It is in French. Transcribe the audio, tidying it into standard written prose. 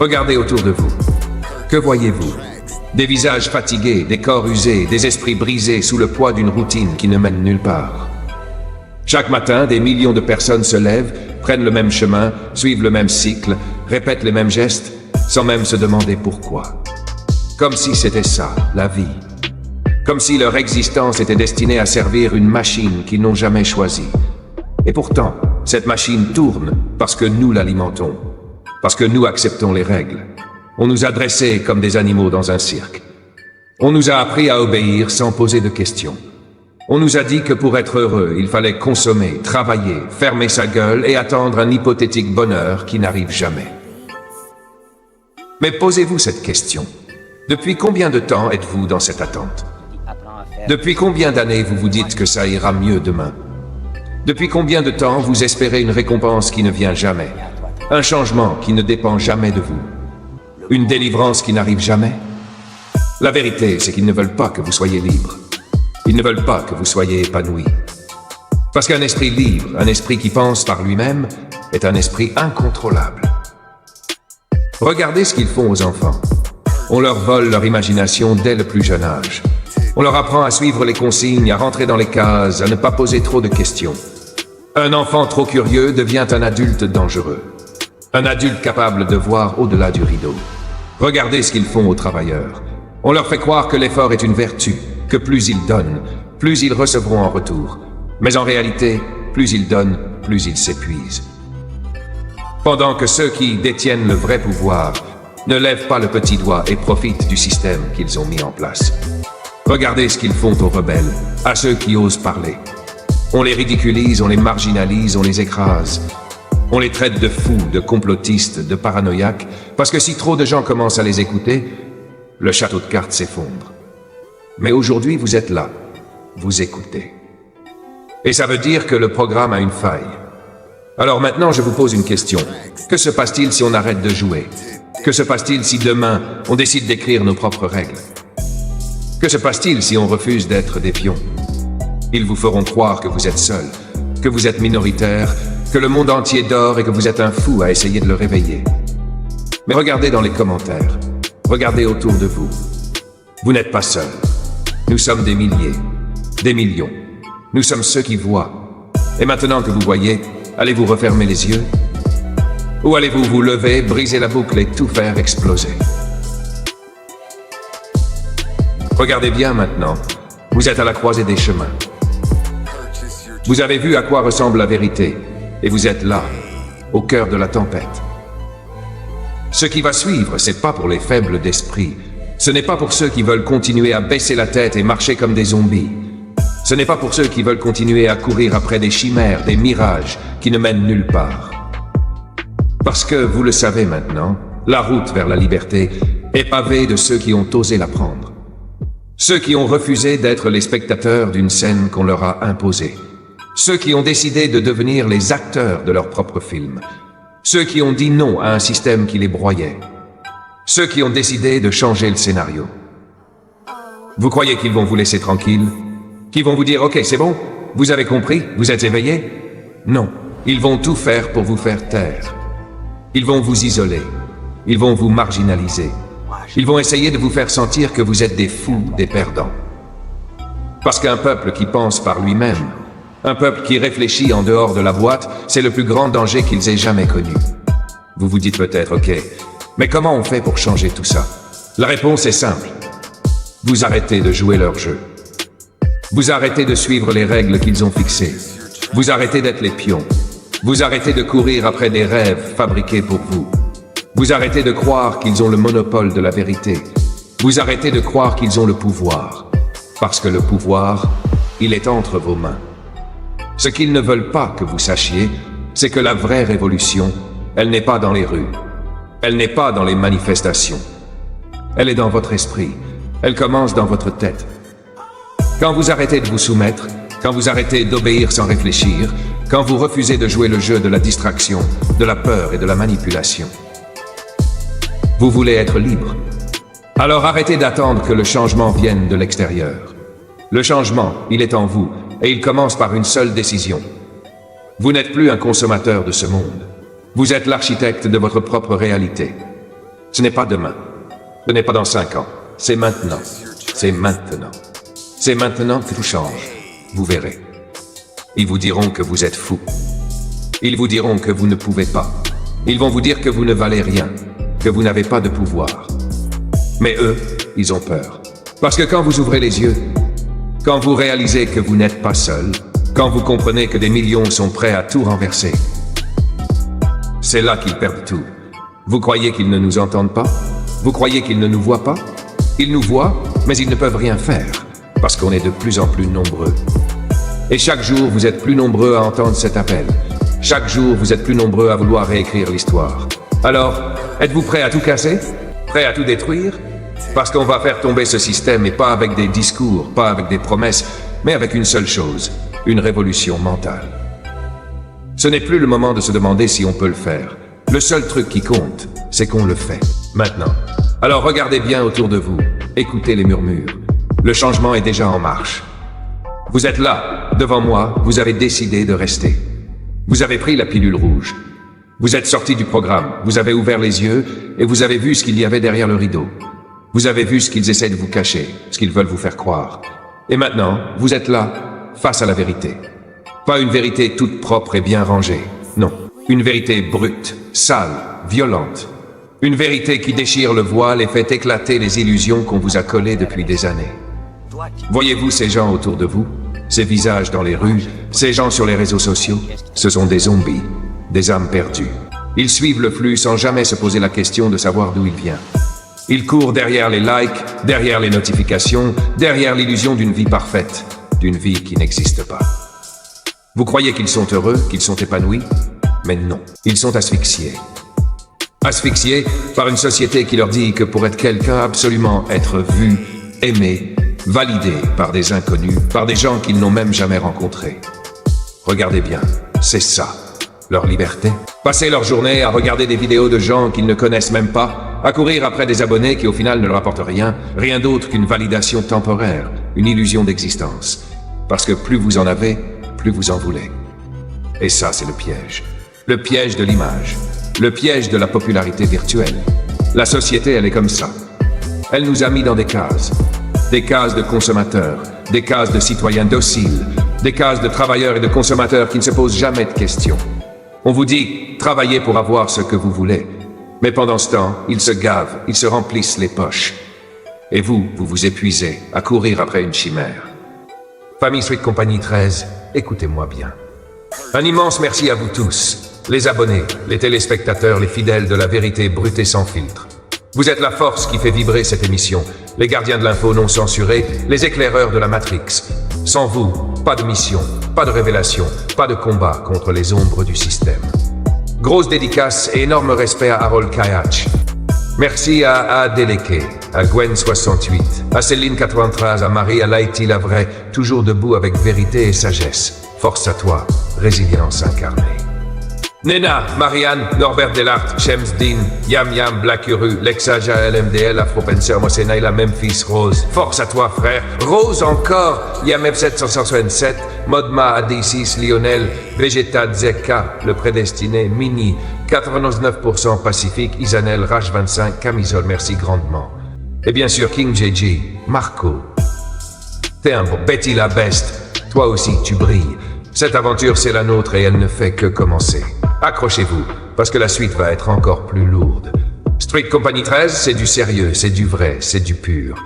Regardez autour de vous. Que voyez-vous? Des visages fatigués, des corps usés, des esprits brisés sous le poids d'une routine qui ne mène nulle part. Chaque matin, des millions de personnes se lèvent, prennent le même chemin, suivent le même cycle, répètent les mêmes gestes, sans même se demander pourquoi. Comme si c'était ça, la vie. Comme si leur existence était destinée à servir une machine qu'ils n'ont jamais choisie. Et pourtant, cette machine tourne parce que nous l'alimentons, parce que nous acceptons les règles. On nous a dressés comme des animaux dans un cirque. On nous a appris à obéir sans poser de questions. On nous a dit que pour être heureux, il fallait consommer, travailler, fermer sa gueule et attendre un hypothétique bonheur qui n'arrive jamais. Mais posez-vous cette question. Depuis combien de temps êtes-vous dans cette attente? Depuis combien d'années vous vous dites que ça ira mieux demain? Depuis combien de temps vous espérez une récompense qui ne vient jamais? Un changement qui ne dépend jamais de vous? Une délivrance qui n'arrive jamais? La vérité, c'est qu'ils ne veulent pas que vous soyez libre. Ils ne veulent pas que vous soyez épanoui. Parce qu'un esprit libre, un esprit qui pense par lui-même, est un esprit incontrôlable. Regardez ce qu'ils font aux enfants. On leur vole leur imagination dès le plus jeune âge. On leur apprend à suivre les consignes, à rentrer dans les cases, à ne pas poser trop de questions. Un enfant trop curieux devient un adulte dangereux. Un adulte capable de voir au-delà du rideau. Regardez ce qu'ils font aux travailleurs. On leur fait croire que l'effort est une vertu, que plus ils donnent, plus ils recevront en retour. Mais en réalité, plus ils donnent, plus ils s'épuisent. Pendant que ceux qui détiennent le vrai pouvoir ne lèvent pas le petit doigt et profitent du système qu'ils ont mis en place. Regardez ce qu'ils font aux rebelles, à ceux qui osent parler. On les ridiculise, on les marginalise, on les écrase. On les traite de fous, de complotistes, de paranoïaques, parce que si trop de gens commencent à les écouter, le château de cartes s'effondre. Mais aujourd'hui, vous êtes là, vous écoutez. Et ça veut dire que le programme a une faille. Alors maintenant, je vous pose une question. Que se passe-t-il si on arrête de jouer? Que se passe-t-il si demain, on décide d'écrire nos propres règles? Que se passe-t-il si on refuse d'être des pions? Ils vous feront croire que vous êtes seul, que vous êtes minoritaire, que le monde entier dort et que vous êtes un fou à essayer de le réveiller. Mais regardez dans les commentaires. Regardez autour de vous. Vous n'êtes pas seul. Nous sommes des milliers, des millions. Nous sommes ceux qui voient. Et maintenant que vous voyez, allez-vous refermer les yeux? Ou allez-vous vous lever, briser la boucle et tout faire exploser? Regardez bien maintenant. Vous êtes à la croisée des chemins. Vous avez vu à quoi ressemble la vérité. Et vous êtes là, au cœur de la tempête. Ce qui va suivre, c'est pas pour les faibles d'esprit. Ce n'est pas pour ceux qui veulent continuer à baisser la tête et marcher comme des zombies. Ce n'est pas pour ceux qui veulent continuer à courir après des chimères, des mirages qui ne mènent nulle part. Parce que, vous le savez maintenant, la route vers la liberté est pavée de ceux qui ont osé la prendre. Ceux qui ont refusé d'être les spectateurs d'une scène qu'on leur a imposée. Ceux qui ont décidé de devenir les acteurs de leur propre film. Ceux qui ont dit non à un système qui les broyait. Ceux qui ont décidé de changer le scénario. Vous croyez qu'ils vont vous laisser tranquille? Qu'ils vont vous dire « Ok, c'est bon, vous avez compris, vous êtes éveillés ?» Non, ils vont tout faire pour vous faire taire. Ils vont vous isoler. Ils vont vous marginaliser. Ils vont essayer de vous faire sentir que vous êtes des fous, des perdants. Parce qu'un peuple qui pense par lui-même, un peuple qui réfléchit en dehors de la boîte, c'est le plus grand danger qu'ils aient jamais connu. Vous vous dites peut-être, ok, mais comment on fait pour changer tout ça? La réponse est simple. Vous arrêtez de jouer leur jeu. Vous arrêtez de suivre les règles qu'ils ont fixées. Vous arrêtez d'être les pions. Vous arrêtez de courir après des rêves fabriqués pour vous. Vous arrêtez de croire qu'ils ont le monopole de la vérité. Vous arrêtez de croire qu'ils ont le pouvoir. Parce que le pouvoir, il est entre vos mains. Ce qu'ils ne veulent pas que vous sachiez, c'est que la vraie révolution, elle n'est pas dans les rues. Elle n'est pas dans les manifestations. Elle est dans votre esprit. Elle commence dans votre tête. Quand vous arrêtez de vous soumettre, quand vous arrêtez d'obéir sans réfléchir, quand vous refusez de jouer le jeu de la distraction, de la peur et de la manipulation. Vous voulez être libre. Alors arrêtez d'attendre que le changement vienne de l'extérieur. Le changement, il est en vous, et il commence par une seule décision. Vous n'êtes plus un consommateur de ce monde. Vous êtes l'architecte de votre propre réalité. Ce n'est pas demain. Ce n'est pas dans 5 ans. C'est maintenant. C'est maintenant. C'est maintenant que tout change. Vous verrez. Ils vous diront que vous êtes fou. Ils vous diront que vous ne pouvez pas. Ils vont vous dire que vous ne valez rien, que vous n'avez pas de pouvoir. Mais eux, ils ont peur. Parce que quand vous ouvrez les yeux, quand vous réalisez que vous n'êtes pas seul, quand vous comprenez que des millions sont prêts à tout renverser, c'est là qu'ils perdent tout. Vous croyez qu'ils ne nous entendent pas? Vous croyez qu'ils ne nous voient pas? Ils nous voient, mais ils ne peuvent rien faire, parce qu'on est de plus en plus nombreux. Et chaque jour, vous êtes plus nombreux à entendre cet appel. Chaque jour, vous êtes plus nombreux à vouloir réécrire l'histoire. Alors, êtes-vous prêts à tout casser? Prêts à tout détruire? Parce qu'on va faire tomber ce système, et pas avec des discours, pas avec des promesses, mais avec une seule chose, une révolution mentale. Ce n'est plus le moment de se demander si on peut le faire. Le seul truc qui compte, c'est qu'on le fait, maintenant. Alors regardez bien autour de vous, écoutez les murmures. Le changement est déjà en marche. Vous êtes là, devant moi, vous avez décidé de rester. Vous avez pris la pilule rouge. Vous êtes sorti du programme, vous avez ouvert les yeux et vous avez vu ce qu'il y avait derrière le rideau. Vous avez vu ce qu'ils essaient de vous cacher, ce qu'ils veulent vous faire croire. Et maintenant, vous êtes là, face à la vérité. Pas une vérité toute propre et bien rangée, non. Une vérité brute, sale, violente. Une vérité qui déchire le voile et fait éclater les illusions qu'on vous a collées depuis des années. Voyez-vous ces gens autour de vous? Ces visages dans les rues, ces gens sur les réseaux sociaux? Ce sont des zombies, des âmes perdues. Ils suivent le flux sans jamais se poser la question de savoir d'où il vient. Ils courent derrière les likes, derrière les notifications, derrière l'illusion d'une vie parfaite, d'une vie qui n'existe pas. Vous croyez qu'ils sont heureux, qu'ils sont épanouis? Mais non, ils sont asphyxiés. Asphyxiés par une société qui leur dit que pour être quelqu'un, absolument être vu, aimé, validé par des inconnus, par des gens qu'ils n'ont même jamais rencontrés. Regardez bien, c'est ça, leur liberté. Passer leur journée à regarder des vidéos de gens qu'ils ne connaissent même pas, à courir après des abonnés qui au final ne leur apportent rien, rien d'autre qu'une validation temporaire, une illusion d'existence. Parce que plus vous en avez, plus vous en voulez. Et ça, c'est le piège. Le piège de l'image. Le piège de la popularité virtuelle. La société, elle est comme ça. Elle nous a mis dans des cases. Des cases de consommateurs, des cases de citoyens dociles, des cases de travailleurs et de consommateurs qui ne se posent jamais de questions. On vous dit, travaillez pour avoir ce que vous voulez. Mais pendant ce temps, ils se gavent, ils se remplissent les poches. Et vous vous épuisez à courir après une chimère. Famille Street Compagnie 13, écoutez-moi bien. Un immense merci à vous tous, les abonnés, les téléspectateurs, les fidèles de la vérité brute et sans filtre. Vous êtes la force qui fait vibrer cette émission, les gardiens de l'info non censurés, les éclaireurs de la Matrix. Sans vous, pas de mission, pas de révélation, pas de combat contre les ombres du système. Grosse dédicace et énorme respect à Harold Kayach. Merci à Adeleke, à Gwen68, à Céline93, à Marie, à Laïti la vraie, toujours debout avec vérité et sagesse. Force à toi, résilience incarnée. Nena, Marianne, Norbert Delart, Shems Dean, Yam Yam, Black Uru, Lexaja, LMDL, Afropenser, Mosenaila, Memphis, Rose. Force à toi, frère. Rose encore, Yamef 767, Modma, AD6, Lionel, Vegeta, Zeka, le prédestiné, Mini, 99% Pacifique, Isanel, Rage 25, Camisole, merci grandement. Et bien sûr, King JJ, Marco. T'es un bon Betty la best. Toi aussi, tu brilles. Cette aventure, c'est la nôtre et elle ne fait que commencer. Accrochez-vous, parce que la suite va être encore plus lourde. Street Company 13, c'est du sérieux, c'est du vrai, c'est du pur.